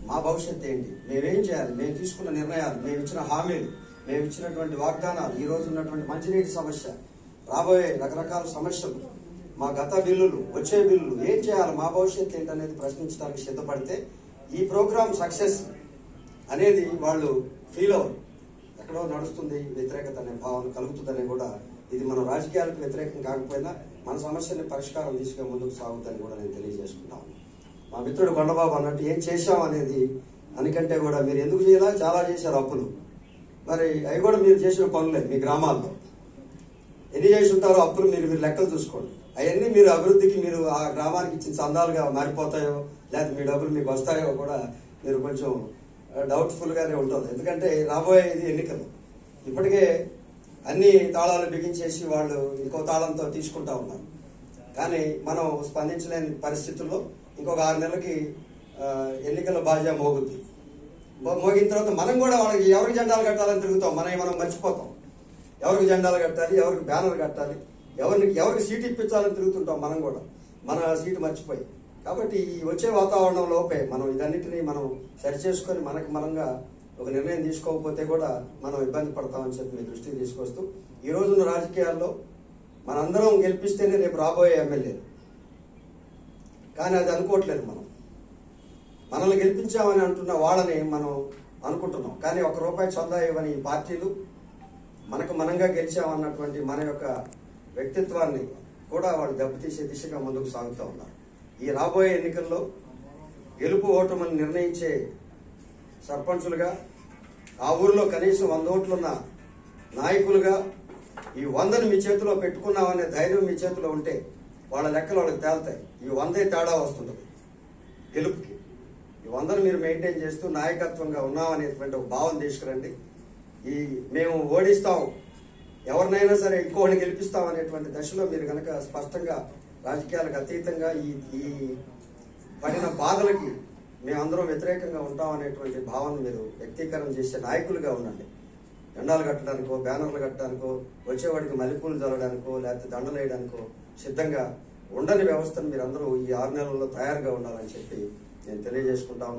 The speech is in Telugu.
మా భవిష్యత్తు ఏంటి, మేమేం చేయాలి, మేము తీసుకున్న నిర్ణయాలు, మేము ఇచ్చిన హామీలు, మేము ఇచ్చినటువంటి వాగ్దానాలు, ఈ రోజు ఉన్నటువంటి మంచినీటి సమస్య, రాబోయే రకరకాల సమస్యలు, మా గత బిల్లులు, వచ్చే బిల్లులు, ఏం చేయాలి, మా భవిష్యత్తు ఏంటనేది ప్రశ్నించడానికి సిద్ధపడితే ఈ ప్రోగ్రామ్ సక్సెస్ అనేది వాళ్ళు ఫీల్ అవ్వరు. ఎక్కడో నడుస్తుంది వ్యతిరేకత అనే భావన కలుగుతుందని కూడా, ఇది మన రాజకీయాలకు వ్యతిరేకం కాకపోయినా మన సమస్యని పరిష్కారం తీసుకునే ముందుకు సాగుతుందని కూడా నేను తెలియజేసుకుంటాను. మా మిత్రుడు కొండబాబు అన్నట్టు ఏం చేశాం అనేది అనికంటే కూడా మీరు ఎందుకు చేయాలా, చాలా చేశారు అప్పులు, మరి అవి కూడా మీరు చేసిన పనులే. మీ గ్రామాల్లో ఎన్ని చేసి ఉంటారో అప్పులు మీరు లెక్కలు చూసుకోండి. అవన్నీ మీరు అభివృద్ధికి, మీరు ఆ గ్రామానికి ఇచ్చిన చందాలుగా మారిపోతాయో లేకపోతే మీ డబ్బులు మీకు వస్తాయో కూడా మీరు కొంచెం డౌట్ఫుల్ గానే ఉంటుంది. ఎందుకంటే రాబోయేది ఎన్నికలు. ఇప్పటికే అన్ని తాళాలు బిగించేసి వాళ్ళు ఇంకో తాళంతో తీసుకుంటా ఉన్నారు. కానీ మనం స్పందించలేని పరిస్థితుల్లో ఇంకొక 6 నెలలకి ఎన్నికల బాధ్యత మోగుద్ది. మోగిన తర్వాత మనం కూడా వాళ్ళకి ఎవరికి జెండాలు కట్టాలని తిరుగుతాం. మనం మర్చిపోతాం. ఎవరికి జెండాలు కట్టాలి, ఎవరికి బ్యానర్ కట్టాలి, ఎవరికి సీటు ఇప్పించాలని తిరుగుతుంటాం. మనం కూడా మన సీటు మర్చిపోయి. కాబట్టి ఈ వచ్చే వాతావరణంలోపే మనం ఇదన్నిటినీ మనం సరిచేసుకొని మనకు మనంగా ఒక నిర్ణయం తీసుకోకపోతే కూడా మనం ఇబ్బంది పడతామని చెప్పి మీ దృష్టికి తీసుకొస్తూ, ఈ రోజున్న రాజకీయాల్లో మనందరం గెలిపిస్తేనే రేపు రాబోయే ఎమ్మెల్యేలు. కానీ అది అనుకోవట్లేదు. మనల్ని గెలిపించామని అంటున్న వాళ్ళని మనం అనుకుంటున్నాం. కానీ ₹1 చందా ఇవ్వని ఈ పార్టీలు మనకు మనంగా గెలిచామన్నటువంటి మన యొక్క వ్యక్తిత్వాన్ని కూడా వాళ్ళు దెబ్బతీసే దిశగా ముందుకు సాగుతూ ఉన్నారు. ఈ రాబోయే ఎన్నికల్లో గెలుపు ఓటమిని నిర్ణయించే సర్పంచులుగా, ఆ ఊరిలో కనీసం 100 ఓట్లున్న నాయకులుగా, ఈ 100ని మీ చేతిలో పెట్టుకున్నామనే ధైర్యం మీ చేతిలో ఉంటే వాళ్ళ లెక్కలు వాళ్ళకి తేలుతాయి. ఈ 100 తేడా వస్తుంది గెలుపుకి. ఈ 100ని మీరు మెయింటైన్ చేస్తూ నాయకత్వంగా ఉన్నామనేటువంటి ఒక భావన తీసుకురండి. మేము ఓడిస్తాం, ఎవరినైనా సరే ఇంకోని గెలిపిస్తాం అనేటువంటి దశలో మీరు కనుక స్పష్టంగా రాజకీయాలకు అతీతంగా ఈ పడిన బాధలకి మేమందరం వ్యతిరేకంగా ఉంటాం అనేటువంటి భావన మీరు వ్యక్తీకరణ చేసే నాయకులుగా ఉండండి. జెండాలు కట్టడానికో, బ్యానర్లు కట్టడానికో, వచ్చేవాడికి మల్లెపూలు చల్లడానికో లేకపోతే దండలు వేయడానికో సిద్ధంగా ఉండని వ్యవస్థను మీరందరూ ఈ 6 నెలల్లో తయారుగా ఉండాలని చెప్పి నేను తెలియజేసుకుంటాను.